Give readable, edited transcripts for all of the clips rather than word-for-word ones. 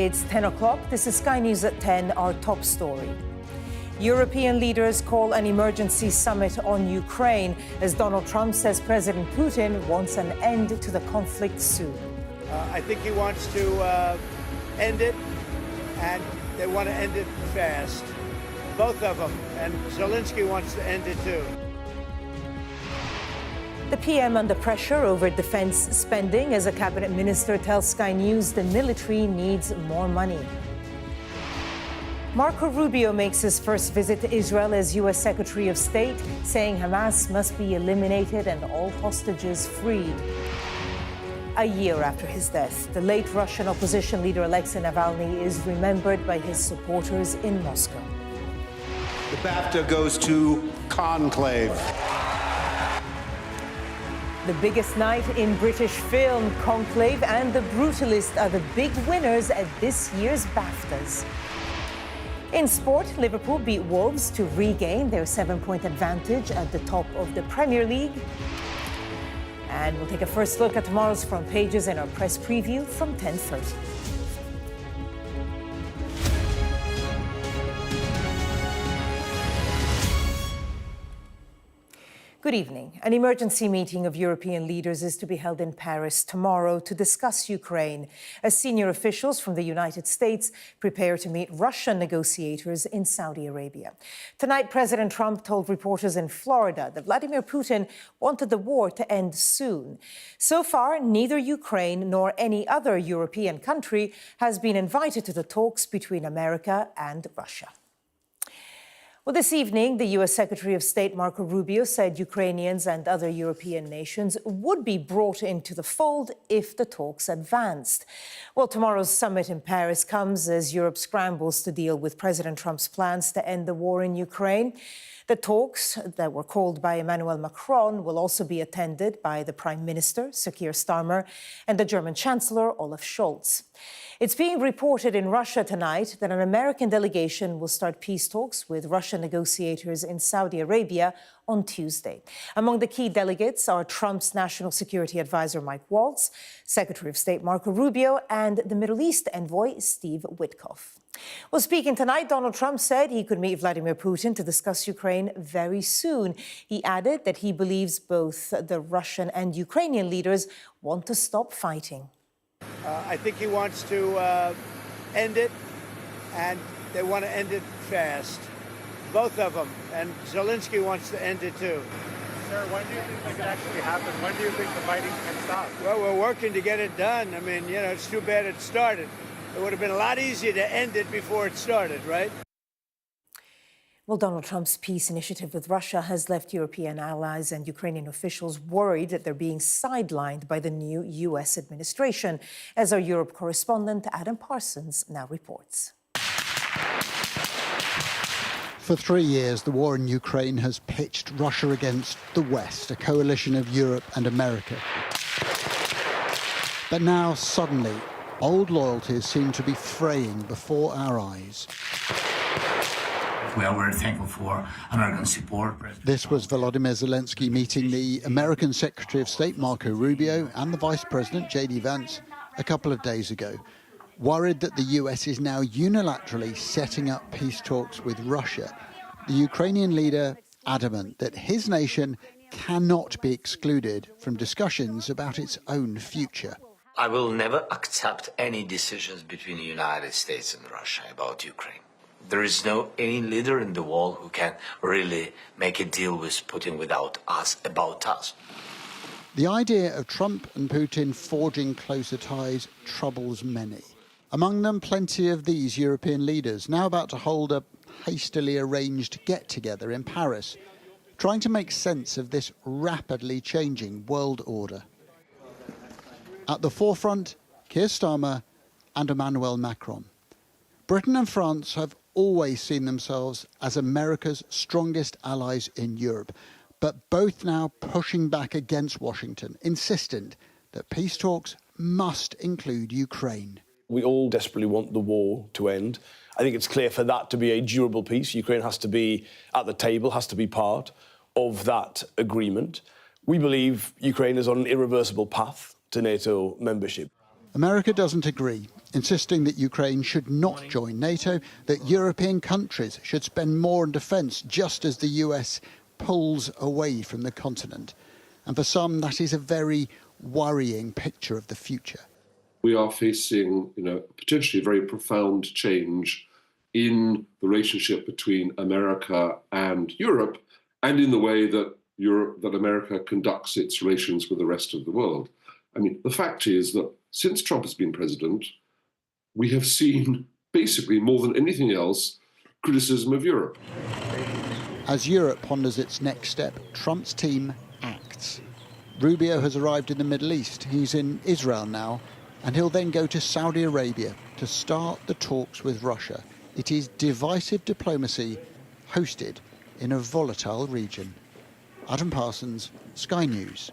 It's 10 o'clock. This is Sky News at 10, our top story. European leaders call an emergency summit on Ukraine as Donald Trump says President Putin wants an end to the conflict soon. I think he wants to end it, and they want to end it fast. Both of them. And Zelensky wants to end it too. The PM under pressure over defense spending as a cabinet minister tells Sky News the military needs more money. Marco Rubio makes his first visit to Israel as U.S. Secretary of State, saying Hamas must be eliminated and all hostages freed. A year after his death, the late Russian opposition leader Alexei Navalny is remembered by his supporters in Moscow. The BAFTA goes to Conclave. The biggest night in British film, Conclave and The Brutalist are the big winners at this year's BAFTAs. In sport, Liverpool beat Wolves to regain their 7-point advantage at the top of the Premier League. And we'll take a first look at tomorrow's front pages in our press preview from 10:30. Good evening. An emergency meeting of European leaders is to be held in Paris tomorrow to discuss Ukraine, as senior officials from the United States prepare to meet Russian negotiators in Saudi Arabia. Tonight, President Trump told reporters in Florida that Vladimir Putin wanted the war to end soon. So far, neither Ukraine nor any other European country has been invited to the talks between America and Russia. Well, this evening, the U.S. Secretary of State Marco Rubio said Ukrainians and other European nations would be brought into the fold if the talks advanced. Well, tomorrow's summit in Paris comes as Europe scrambles to deal with President Trump's plans to end the war in Ukraine. The talks that were called by Emmanuel Macron will also be attended by the Prime Minister, Sir Keir Starmer, and the German Chancellor, Olaf Scholz. It's being reported in Russia tonight that an American delegation will start peace talks with Russian negotiators in Saudi Arabia on Tuesday. Among the key delegates are Trump's National Security Advisor Mike Waltz, Secretary of State Marco Rubio, and the Middle East envoy Steve Witkoff. Well, speaking tonight, Donald Trump said he could meet Vladimir Putin to discuss Ukraine very soon. He added that he believes both the Russian and Ukrainian leaders want to stop fighting. I think he wants to end it, and they want to end it fast. Both of them. And Zelensky wants to end it too. Sir, when do you think this can actually happen? When do you think the fighting can stop? Well, we're working to get it done. I mean, it's too bad it started. It would have been a lot easier to end it before it started, right? Well, Donald Trump's peace initiative with Russia has left European allies and Ukrainian officials worried that they're being sidelined by the new U.S. administration, as our Europe correspondent Adam Parsons now reports. For 3 years, the war in Ukraine has pitched Russia against the West, a coalition of Europe and America. But now, suddenly, old loyalties seem to be fraying before our eyes. We are very thankful for American support. This was Volodymyr Zelensky meeting the American Secretary of State Marco Rubio and the Vice President J.D. Vance a couple of days ago, worried that the US is now unilaterally setting up peace talks with Russia. The Ukrainian leader adamant that his nation cannot be excluded from discussions about its own future. I will never accept any decisions between the United States and Russia about Ukraine. There is no any leader in the world who can really make a deal with Putin without us, about us. The idea of Trump and Putin forging closer ties troubles many. Among them, plenty of these European leaders now about to hold a hastily arranged get-together in Paris, trying to make sense of this rapidly changing world order. At the forefront, Keir Starmer and Emmanuel Macron. Britain and France have always seen themselves as America's strongest allies in Europe, but both now pushing back against Washington, insistent that peace talks must include Ukraine. We all desperately want the war to end. I think it's clear for that to be a durable peace, Ukraine has to be at the table, has to be part of that agreement. We believe Ukraine is on an irreversible path to NATO membership. America doesn't agree, insisting that Ukraine should not join NATO, that European countries should spend more on defence, just as the US pulls away from the continent. And for some, that is a very worrying picture of the future. We are facing, potentially a very profound change in the relationship between America and Europe, and in the way that America conducts its relations with the rest of the world. I mean, the fact is that since Trump has been president, we have seen, basically more than anything else, criticism of Europe. As Europe ponders its next step, Trump's team acts. Rubio has arrived in the Middle East. He's in Israel now, and he'll then go to Saudi Arabia to start the talks with Russia. It is divisive diplomacy hosted in a volatile region. Adam Parsons, Sky News.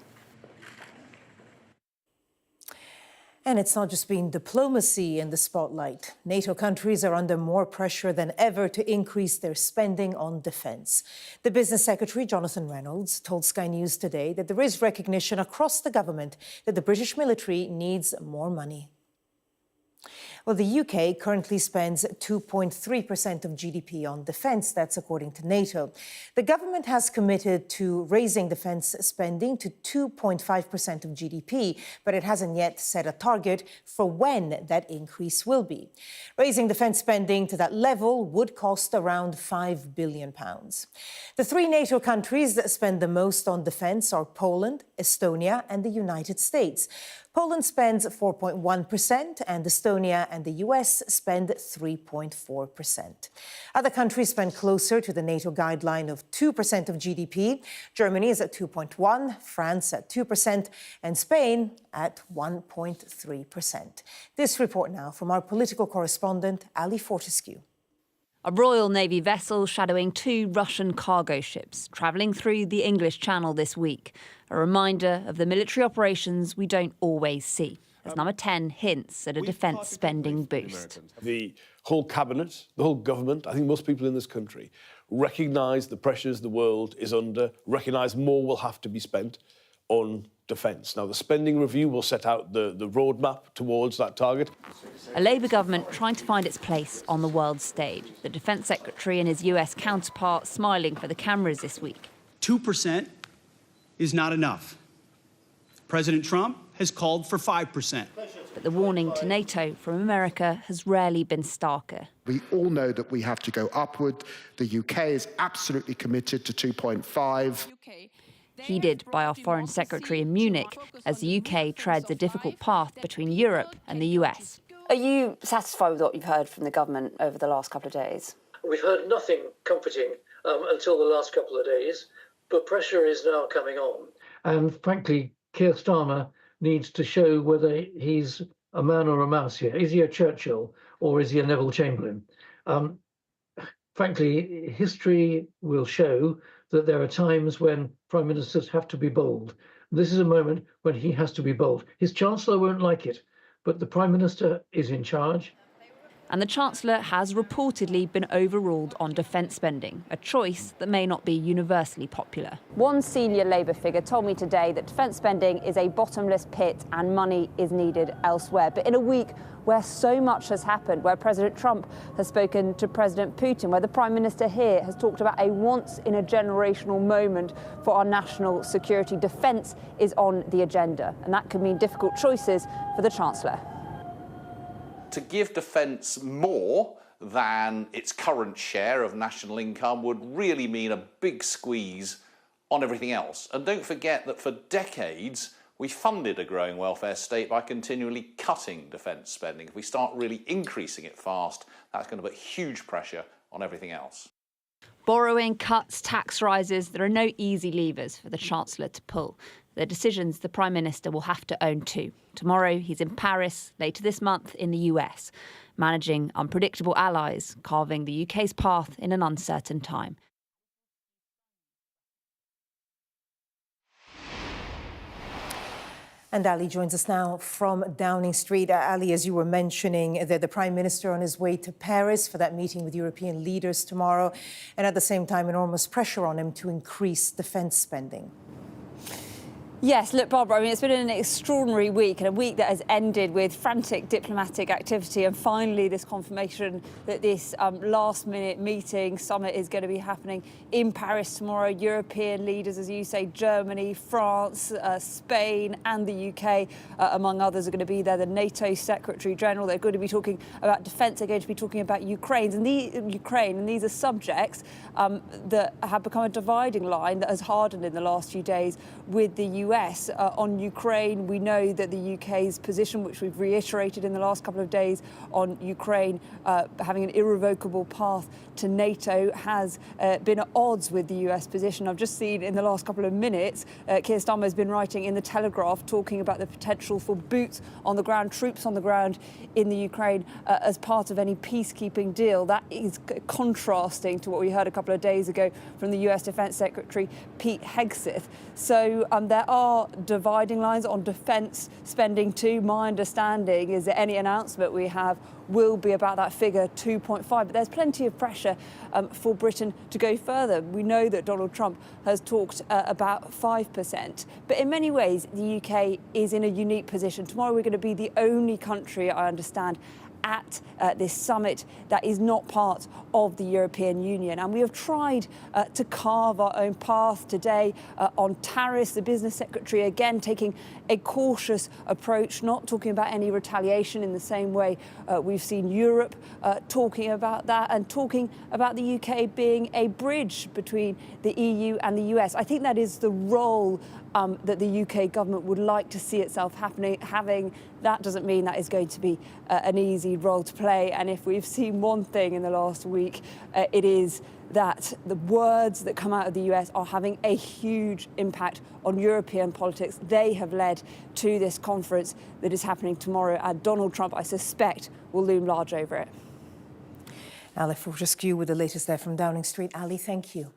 And it's not just been diplomacy in the spotlight. NATO countries are under more pressure than ever to increase their spending on defence. The Business Secretary, Jonathan Reynolds, told Sky News today that there is recognition across the government that the British military needs more money. Well, the UK currently spends 2.3% of GDP on defence. That's according to NATO. The government has committed to raising defence spending to 2.5% of GDP, but it hasn't yet set a target for when that increase will be. Raising defence spending to that level would cost around £5 billion. The three NATO countries that spend the most on defence are Poland, Estonia and the United States. Poland spends 4.1% and Estonia and the US spend 3.4%. Other countries spend closer to the NATO guideline of 2% of GDP. Germany is at 2.1%, France at 2% and Spain at 1.3%. This report now from our political correspondent, Ali Fortescue. A Royal Navy vessel shadowing two Russian cargo ships travelling through the English Channel this week. A reminder of the military operations we don't always see, as Number 10 hints at a defence spending boost. The whole cabinet, the whole government, I think most people in this country recognise the pressures the world is under, recognise more will have to be spent on defence. Now, the spending review will set out the roadmap towards that target. A Labour government trying to find its place on the world stage. The Defence Secretary and his US counterpart smiling for the cameras this week. 2% is not enough. President Trump has called for 5%. But the warning to NATO from America has rarely been starker. We all know that we have to go upward. The UK is absolutely committed to 2.5. Heeded by our Foreign Secretary in Munich as the UK treads a difficult path between Europe and the US. Are you satisfied with what you've heard from the government over the last couple of days? We've heard nothing comforting until the last couple of days, but pressure is now coming on. And frankly, Keir Starmer needs to show whether he's a man or a mouse here. Is he a Churchill or is he a Neville Chamberlain? Frankly, history will show that there are times when prime ministers have to be bold. This is a moment when he has to be bold. His chancellor won't like it, but the prime minister is in charge. And the Chancellor has reportedly been overruled on defence spending, a choice that may not be universally popular. One senior Labour figure told me today that defence spending is a bottomless pit and money is needed elsewhere. But in a week where so much has happened, where President Trump has spoken to President Putin, where the Prime Minister here has talked about a once-in-a-generational moment for our national security, defence is on the agenda. And that could mean difficult choices for the Chancellor. To give defence more than its current share of national income would really mean a big squeeze on everything else. And don't forget that for decades, we funded a growing welfare state by continually cutting defence spending. If we start really increasing it fast, that's going to put huge pressure on everything else. Borrowing, cuts, tax rises, there are no easy levers for the Chancellor to pull. They're decisions the Prime Minister will have to own too. Tomorrow he's in Paris, later this month in the US, managing unpredictable allies, carving the UK's path in an uncertain time. And Ali joins us now from Downing Street. Ali, as you were mentioning, the Prime Minister on his way to Paris for that meeting with European leaders tomorrow, and at the same time, enormous pressure on him to increase defence spending. Yes, look, Barbara, I mean, it's been an extraordinary week, and a week that has ended with frantic diplomatic activity and finally this confirmation that this last-minute meeting summit is going to be happening in Paris tomorrow. European leaders, as you say, Germany, France, Spain and the UK, among others, are going to be there. The NATO Secretary General, they're going to be talking about defence, they're going to be talking about Ukraine, and these are subjects that have become a dividing line that has hardened in the last few days with the US. On Ukraine, we know that the UK's position, which we've reiterated in the last couple of days on Ukraine, having an irrevocable path to NATO, has been at odds with the US position. I've just seen in the last couple of minutes, Keir Starmer has been writing in the Telegraph talking about the potential for boots on the ground, troops on the ground in the Ukraine as part of any peacekeeping deal. That is contrasting to what we heard a couple of days ago from the US Defence Secretary Pete Hegseth. So there are dividing lines on defence spending too. My understanding is that any announcement we have will be about that figure 2.5, but there's plenty of pressure for Britain to go further. We know that Donald Trump has talked about 5%, but in many ways the UK is in a unique position. Tomorrow we're going to be the only country, I understand, at this summit that is not part of the European Union. And we have tried to carve our own path today on tariffs. The business secretary, again, taking a cautious approach, not talking about any retaliation in the same way we've seen Europe talking about that, and talking about the UK being a bridge between the EU and the US. I think that is the role that the UK government would like to see itself having. That doesn't mean that is going to be an easy role to play. And if we've seen one thing in the last week, it is that the words that come out of the US are having a huge impact on European politics. They have led to this conference that is happening tomorrow, and Donald Trump, I suspect, will loom large over it. Ali Fortescue with the latest there from Downing Street. Ali, thank you.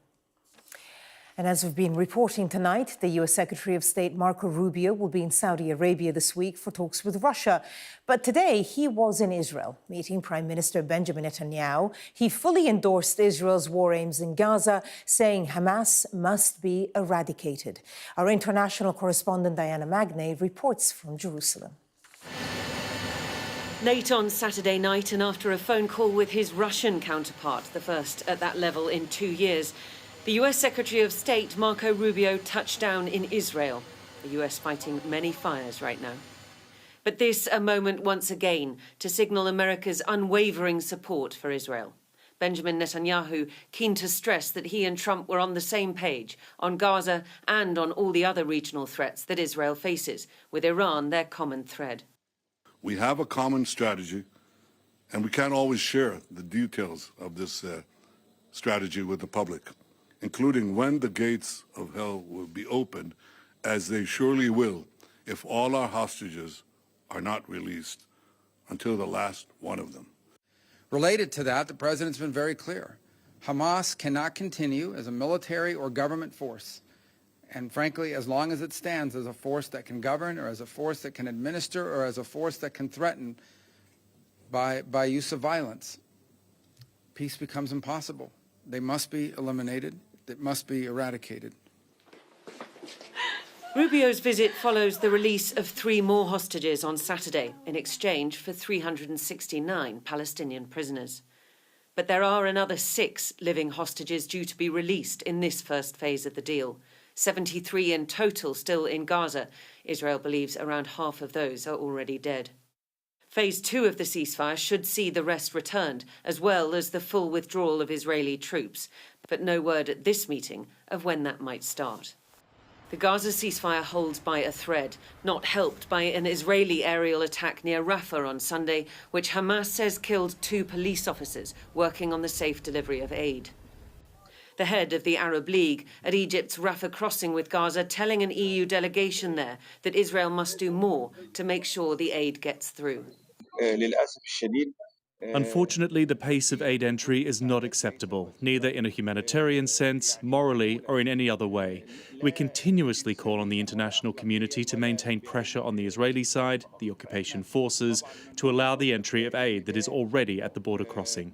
And as we've been reporting tonight, the US Secretary of State Marco Rubio will be in Saudi Arabia this week for talks with Russia. But today he was in Israel, meeting Prime Minister Benjamin Netanyahu. He fully endorsed Israel's war aims in Gaza, saying Hamas must be eradicated. Our international correspondent Diana Magnay reports from Jerusalem. Late on Saturday night, and after a phone call with his Russian counterpart, the first at that level in 2 years, the US Secretary of State Marco Rubio touched down in Israel, the US fighting many fires right now. But this a moment once again to signal America's unwavering support for Israel. Benjamin Netanyahu keen to stress that he and Trump were on the same page on Gaza and on all the other regional threats that Israel faces, with Iran their common thread. We have a common strategy, and we can't always share the details of this strategy with the public, including when the gates of hell will be opened, as they surely will if all our hostages are not released until the last one of them. Related to that, the president's been very clear. Hamas cannot continue as a military or government force. And frankly, as long as it stands as a force that can govern, or as a force that can administer, or as a force that can threaten by use of violence, peace becomes impossible. They must be eliminated. That must be eradicated. Rubio's visit follows the release of 3 more hostages on Saturday in exchange for 369 Palestinian prisoners. But there are another 6 living hostages due to be released in this first phase of the deal. 73 in total still in Gaza. Israel believes around half of those are already dead. Phase 2 of the ceasefire should see the rest returned, as well as the full withdrawal of Israeli troops. But no word at this meeting of when that might start. The Gaza ceasefire holds by a thread, not helped by an Israeli aerial attack near Rafah on Sunday, which Hamas says killed 2 police officers working on the safe delivery of aid. The head of the Arab League at Egypt's Rafah crossing with Gaza telling an EU delegation there that Israel must do more to make sure the aid gets through. Unfortunately, the pace of aid entry is not acceptable, neither in a humanitarian sense, morally, or in any other way. We continuously call on the international community to maintain pressure on the Israeli side, the occupation forces, to allow the entry of aid that is already at the border crossing.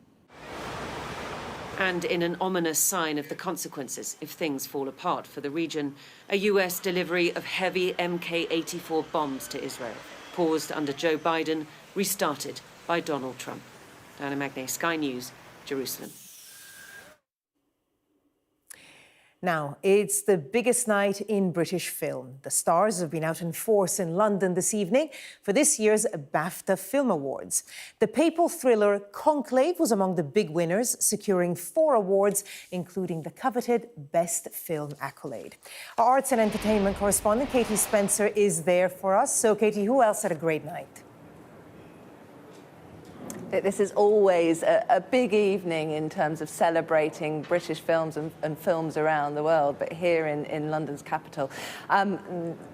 And in an ominous sign of the consequences if things fall apart for the region, a US delivery of heavy Mk-84 bombs to Israel, paused under Joe Biden, restarted by Donald Trump. Diana Magnay, Sky News, Jerusalem. Now, it's the biggest night in British film. The stars have been out in force in London this evening for this year's BAFTA Film Awards. The papal thriller Conclave was among the big winners, securing 4 awards, including the coveted Best Film accolade. Our arts and entertainment correspondent, Katie Spencer, is there for us. So, Katie, who else had a great night? This is always a big evening in terms of celebrating British films and films around the world, but here in London's capital.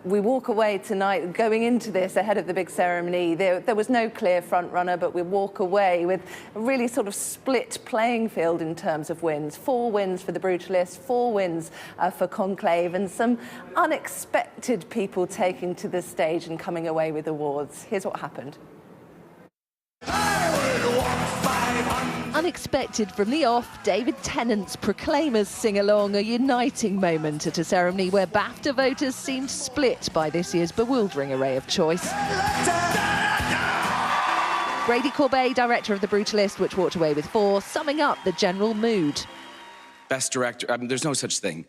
We walk away tonight, going into this ahead of the big ceremony. There was no clear front runner, but we walk away with a really sort of split playing field in terms of wins. 4 wins for The Brutalist, 4 wins for Conclave, and some unexpected people taking to the stage and coming away with awards. Here's what happened. Unexpected from the off, David Tennant's Proclaimers sing-along, a uniting moment at a ceremony where BAFTA voters seemed split by this year's bewildering array of choice. Brady Corbet, director of The Brutalist, which walked away with 4, summing up the general mood. Best director, I mean, there's no such thing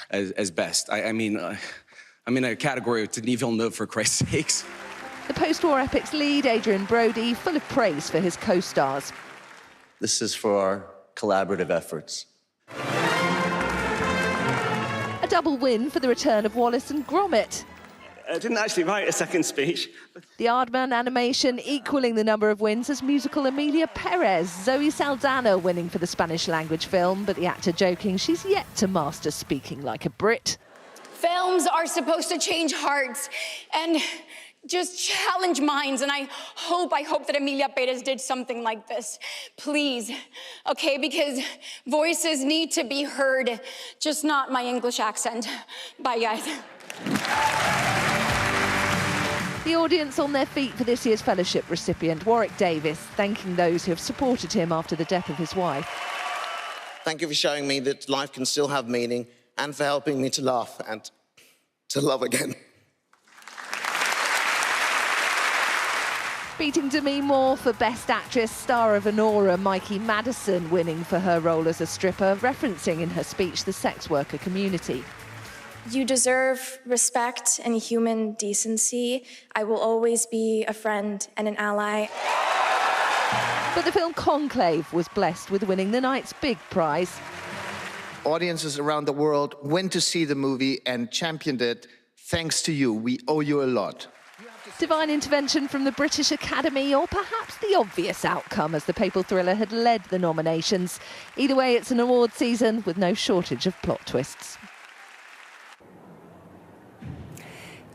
as best. I'm in a category with Denis Villeneuve, for Christ's sakes. The post-war epic's lead, Adrian Brody, full of praise for his co-stars. This is for our collaborative efforts. A double win for the return of Wallace and Gromit. I didn't actually write a second speech. The Aardman animation equaling the number of wins as musical Emilia Perez, Zoe Saldana winning for the Spanish language film, but the actor joking she's yet to master speaking like a Brit. Films are supposed to change hearts and just challenge minds, and I hope that Emilia Perez did something like this. Please, okay, because voices need to be heard, just not my English accent. Bye, guys. The audience on their feet for this year's fellowship recipient, Warwick Davis, thanking those who have supported him after the death of his wife. Thank you for showing me that life can still have meaning and for helping me to laugh and to love again. Beating Demi Moore for Best Actress, star of Honora, Mikey Madison, winning for her role as a stripper, referencing in her speech the sex worker community. You deserve respect and human decency. I will always be a friend and an ally. But the film Conclave was blessed with winning the night's big prize. Audiences around the world went to see the movie and championed it. Thanks to you, we owe you a lot. Divine intervention from the British Academy, or perhaps the obvious outcome as the papal thriller had led the nominations. Either way, it's an award season with no shortage of plot twists.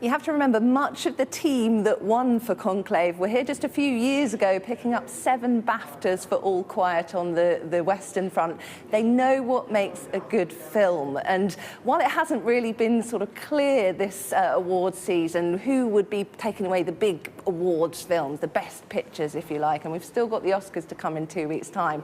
You have to remember, much of the team that won for Conclave were here just a few years ago, picking up 7 BAFTAs for All Quiet on the Western Front. They know what makes a good film. And while it hasn't really been sort of clear this award season who would be taking away the big awards films, the best pictures, if you like, and we've still got the Oscars to come in 2 weeks' time,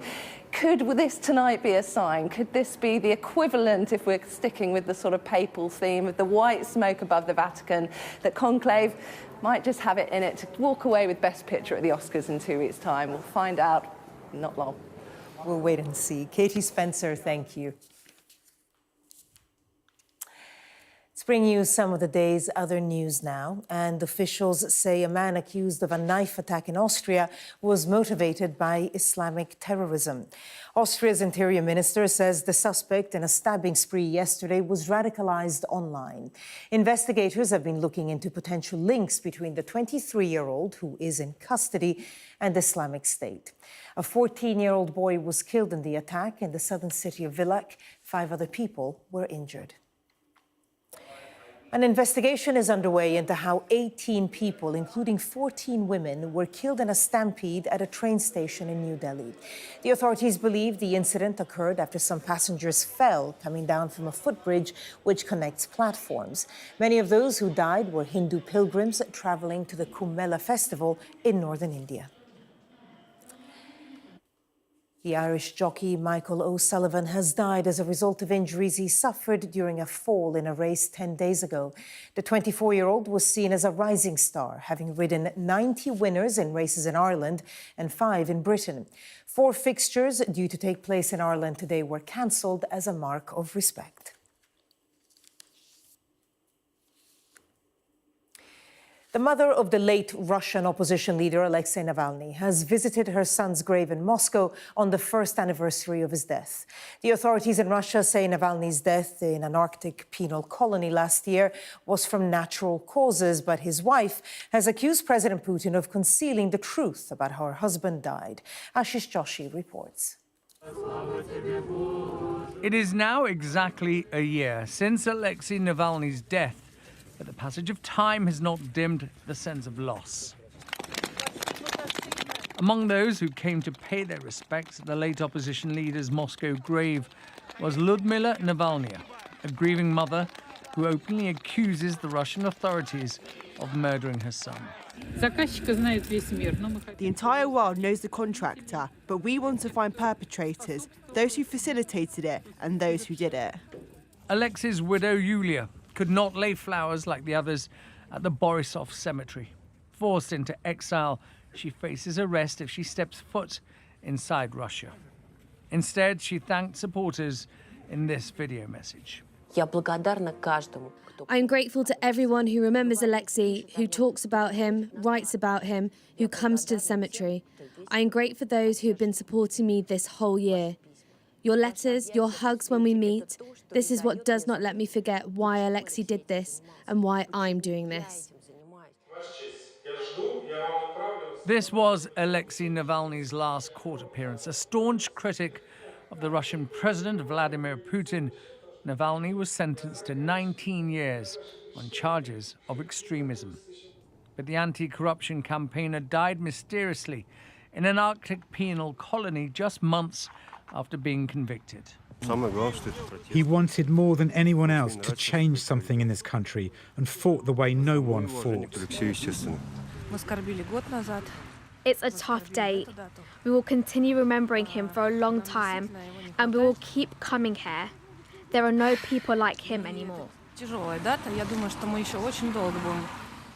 could this tonight be a sign? Could this be the equivalent, if we're sticking with the sort of papal theme of the white smoke above the Vatican, that Conclave might just have it in it to walk away with Best Picture at the Oscars in 2 weeks' time? We'll find out not long. We'll wait and see. Katie Spencer, thank you. Let's bring you some of the day's other news now. And officials say a man accused of a knife attack in Austria was motivated by Islamic terrorism. Austria's interior minister says the suspect in a stabbing spree yesterday was radicalized online. Investigators have been looking into potential links between the 23-year-old, who is in custody, and Islamic State. A 14-year-old boy was killed in the attack in the southern city of Villach. 5 other people were injured. An investigation is underway into how 18 people, including 14 women, were killed in a stampede at a train station in New Delhi. The authorities believe the incident occurred after some passengers fell coming down from a footbridge which connects platforms. Many of those who died were Hindu pilgrims traveling to the Kumbh Mela festival in northern India. The Irish jockey Michael O'Sullivan has died as a result of injuries he suffered during a fall in a race 10 days ago. The 24-year-old was seen as a rising star, having ridden 90 winners in races in Ireland and 5 in Britain. 4 fixtures due to take place in Ireland today were cancelled as a mark of respect. The mother of the late Russian opposition leader Alexei Navalny has visited her son's grave in Moscow on the first anniversary of his death. The authorities in Russia say Navalny's death in an Arctic penal colony last year was from natural causes, but his wife has accused President Putin of concealing the truth about how her husband died. Ashish Joshi reports. It is now exactly a year since Alexei Navalny's death, but the passage of time has not dimmed the sense of loss. Among those who came to pay their respects at the late opposition leader's Moscow grave was Lyudmila Navalnaya, a grieving mother who openly accuses the Russian authorities of murdering her son. The entire world knows the contractor, but we want to find perpetrators, those who facilitated it and those who did it. Alexei's widow, Yulia, could not lay flowers like the others at the Borisov cemetery. Forced into exile, she faces arrest if she steps foot inside Russia. Instead, she thanked supporters in this video message. I'm grateful to everyone who remembers Alexei, who talks about him, writes about him, who comes to the cemetery. I am grateful for those who have been supporting me this whole year. Your letters, your hugs when we meet, this is what does not let me forget why Alexei did this and why I'm doing this. This was Alexei Navalny's last court appearance. A staunch critic of the Russian President Vladimir Putin, Navalny was sentenced to 19 years on charges of extremism. But the anti-corruption campaigner died mysteriously in an Arctic penal colony just months after being convicted. He wanted more than anyone else to change something in this country and fought the way no one fought. It's a tough date. We will continue remembering him for a long time, and we will keep coming here. There are no people like him anymore.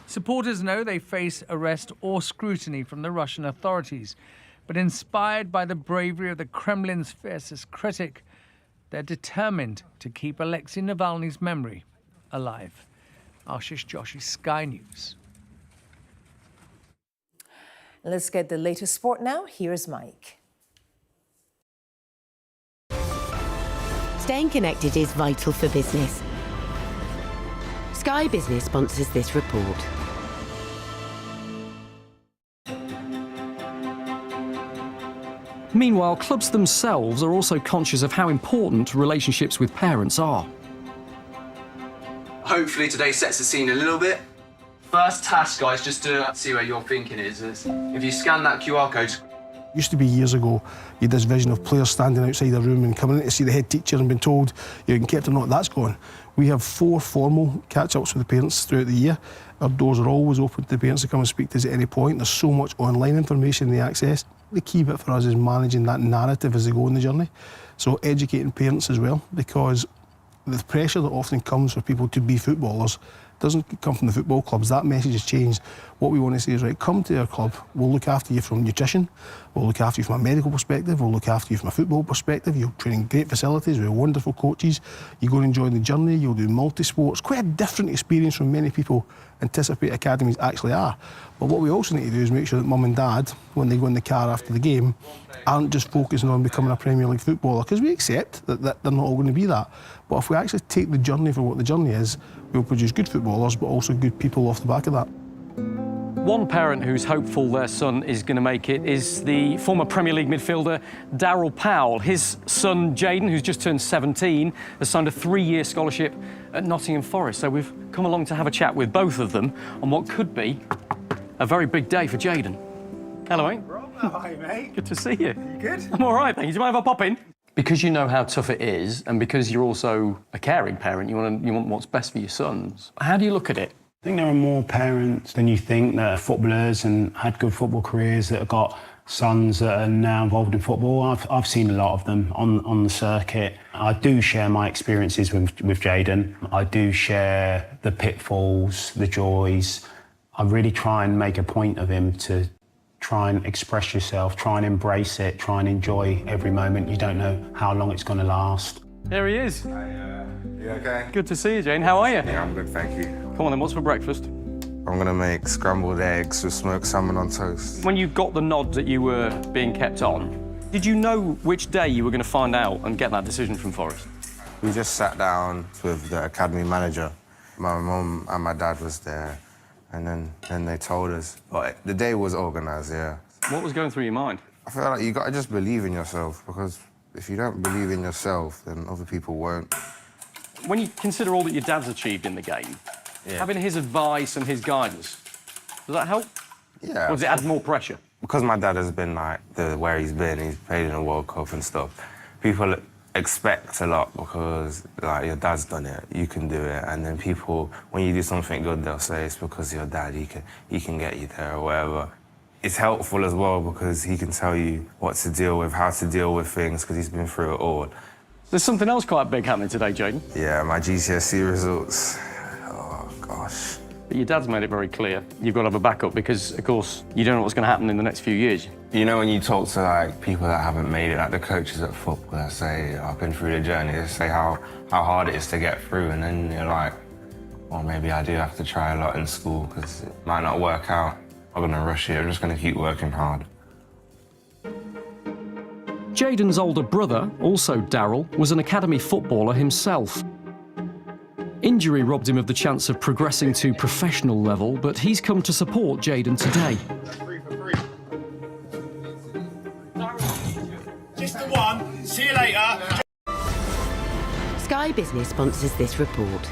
Supporters know they face arrest or scrutiny from the Russian authorities, but inspired by the bravery of the Kremlin's fiercest critic, they're determined to keep Alexei Navalny's memory alive. Ashish Joshi, Sky News. Let's get the latest sport now. Here's Mike. Staying connected is vital for business. Sky Business sponsors this report. Meanwhile, clubs themselves are also conscious of how important relationships with parents are. Hopefully today sets the scene a little bit. First task, guys, just to see where your thinking is if you scan that QR code. Used to be years ago, you had this vision of players standing outside a room and coming in to see the head teacher and being told you can keep or not. That's gone. We have 4 formal catch-ups with the parents throughout the year. Our doors are always open to the parents to come and speak to us at any point. There's so much online information they access. The key bit for us is managing that narrative as they go on the journey. So educating parents as well, because the pressure that often comes for people to be footballers doesn't come from the football clubs. That message has changed. What we want to say is, right, come to our club, we'll look after you from nutrition, we'll look after you from a medical perspective, we'll look after you from a football perspective, you'll train in great facilities, we have wonderful coaches, you go and enjoy the journey, you'll do multi-sports, quite a different experience from many people anticipate academies actually are. But what we also need to do is make sure that mum and dad, when they go in the car after the game, aren't just focusing on becoming a Premier League footballer, because we accept that they're not all going to be that. But if we actually take the journey for what the journey is, we'll produce good footballers, but also good people off the back of that. One parent who's hopeful their son is going to make it is the former Premier League midfielder Darryl Powell. His son Jaden, who's just turned 17, has signed a 3-year scholarship at Nottingham Forest. So we've come along to have a chat with both of them on what could be a very big day for Jaden. Hello, mate. Hi, mate. Good to see you. You good? I'm all right, thank you. Do you mind if I pop in? Because you know how tough it is, and because you're also a caring parent, you want what's best for your sons. How do you look at it? I think there are more parents than you think that are footballers and had good football careers that have got sons that are now involved in football. I've seen a lot of them on the circuit. I do share my experiences with Jayden. I do share the pitfalls, the joys. I really try and make a point of him to try and express yourself, try and embrace it, try and enjoy every moment. You don't know how long it's going to last. There he is. You okay? Good to see you, Jane. How are you? Yeah, I'm good, thank you. Come on then, what's for breakfast? I'm gonna make scrambled eggs with smoked salmon on toast. When you got the nod that you were being kept on, did you know which day you were going to find out and get that decision from Forest? We just sat down with the academy manager. My mum and my dad was there, and then they told us. But the day was organised, yeah. What was going through your mind? I feel like you gotta just believe in yourself, because if you don't believe in yourself, then other people won't. When you consider all that your dad's achieved in the game, having his advice and his guidance, does that help? Yeah. Or does it add more pressure? Because my dad has been like where he's been, he's played in a World Cup and stuff. People expect a lot because like your dad's done it, you can do it, and then people, when you do something good, they'll say it's because your dad, he can get you there or whatever. It's helpful as well because he can tell you what to deal with, how to deal with things, because he's been through it all. There's something else quite big happening today, Jayden. Yeah, my GCSE results. Oh, gosh. But your dad's made it very clear you've got to have a backup because, of course, you don't know what's going to happen in the next few years. You know, when you talk to, like, people that haven't made it, like the coaches at football that say, I've been through the journey, they say how hard it is to get through, and then you're like, well, maybe I do have to try a lot in school because it might not work out. I'm going to rush it, I'm just going to keep working hard. Jayden's older brother, also Daryl, was an academy footballer himself. Injury robbed him of the chance of progressing to professional level, but he's come to support Jayden today. Just the one. See you later. Sky Business sponsors this report.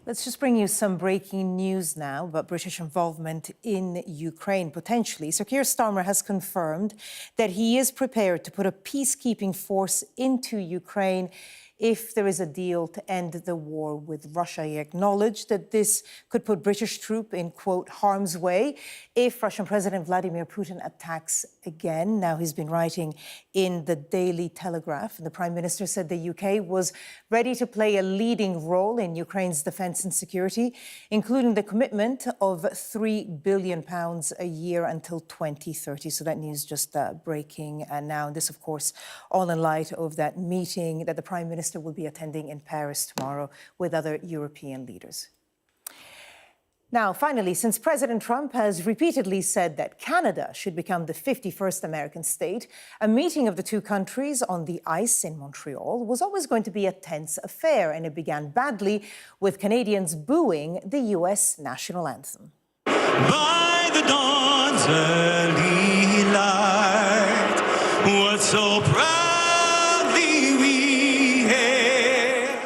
Let's just bring you some breaking news now about British involvement in Ukraine, potentially. Sir Keir Starmer has confirmed that he is prepared to put a peacekeeping force into Ukraine if there is a deal to end the war with Russia. He acknowledged that this could put British troops in, quote, harm's way if Russian President Vladimir Putin attacks again. Now, he's been writing in the Daily Telegraph, and the Prime Minister said the UK was ready to play a leading role in Ukraine's defence and security, including the commitment of £3 billion a year until 2030. So that news just breaking now. And this, of course, all in light of that meeting that the Prime Minister will be attending in Paris tomorrow with other European leaders. Now, finally, since President Trump has repeatedly said that Canada should become the 51st American state, a meeting of the two countries on the ice in Montreal was always going to be a tense affair, and it began badly with Canadians booing the U.S. national anthem. By the dawn's early light, what so proudly we hailed.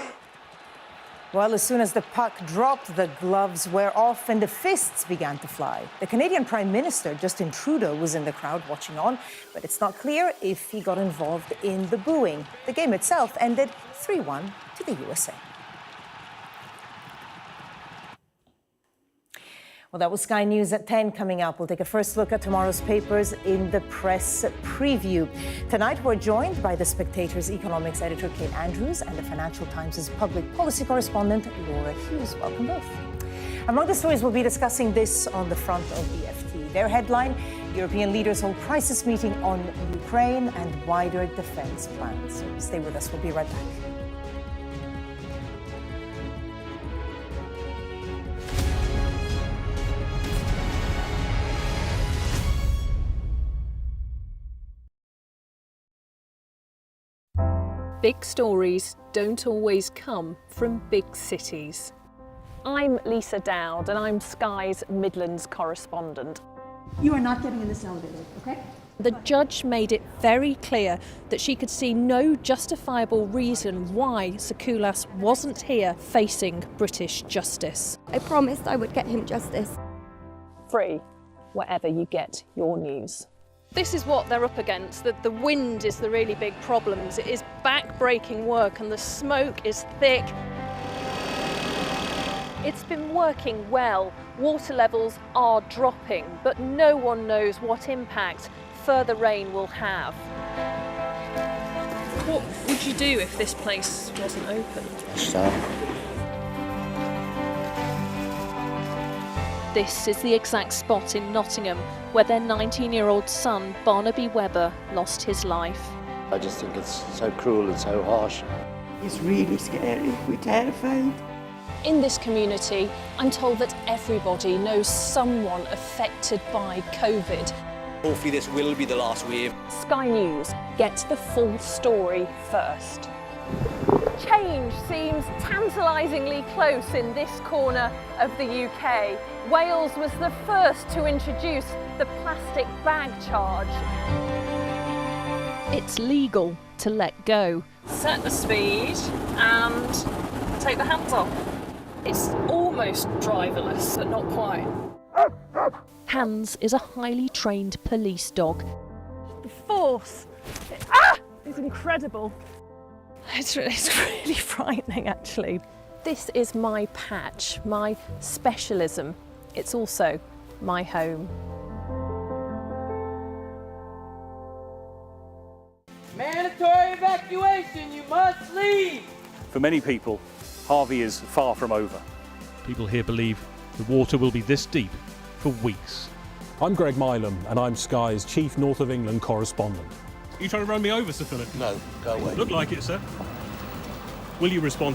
Well, as soon as the puck dropped, the gloves were off and the fists began to fly. The Canadian Prime Minister, Justin Trudeau, was in the crowd watching on, but it's not clear if he got involved in the booing. The game itself ended 3-1 to the USA. Well, that was Sky News at 10. Coming up, we'll take a first look at tomorrow's papers in the press preview. Tonight, we're joined by The Spectator's economics editor, Kate Andrews, and the Financial Times' public policy correspondent, Laura Hughes. Welcome both. Among the stories, we'll be discussing this on the front of the FT. Their headline, European leaders hold crisis meeting on Ukraine and wider defense plans. Stay with us. We'll be right back. Big stories don't always come from big cities. I'm Lisa Dowd and I'm Sky's Midlands correspondent. You are not getting in this elevator, okay? The judge made it very clear that she could see no justifiable reason why Sakulas wasn't here facing British justice. I promised I would get him justice. Free, wherever you get your news. This is what they're up against. The wind is the really big problem. It is back-breaking work and the smoke is thick. It's been working well. Water levels are dropping, but no one knows what impact further rain will have. What would you do if this place wasn't open? This is the exact spot in Nottingham where their 19-year-old son, Barnaby Webber, lost his life. I just think it's so cruel and so harsh. It's really scary. We're terrified. In this community, I'm told that everybody knows someone affected by COVID. Hopefully this will be the last wave. Sky News gets the full story first. Change seems tantalisingly close in this corner of the UK. Wales was the first to introduce the plastic bag charge. It's legal to let go. Set the speed and take the hands off. It's almost driverless, but not quite. Hands is a highly trained police dog. The force is incredible. It's really frightening, actually. This is my patch, my specialism. It's also my home. Mandatory evacuation, you must leave! For many people, Harvey is far from over. People here believe the water will be this deep for weeks. I'm Greg Milam and I'm Sky's Chief North of England correspondent. Are you trying to run me over, Sir Philip? No, go away. Look like it, sir. Will you respond to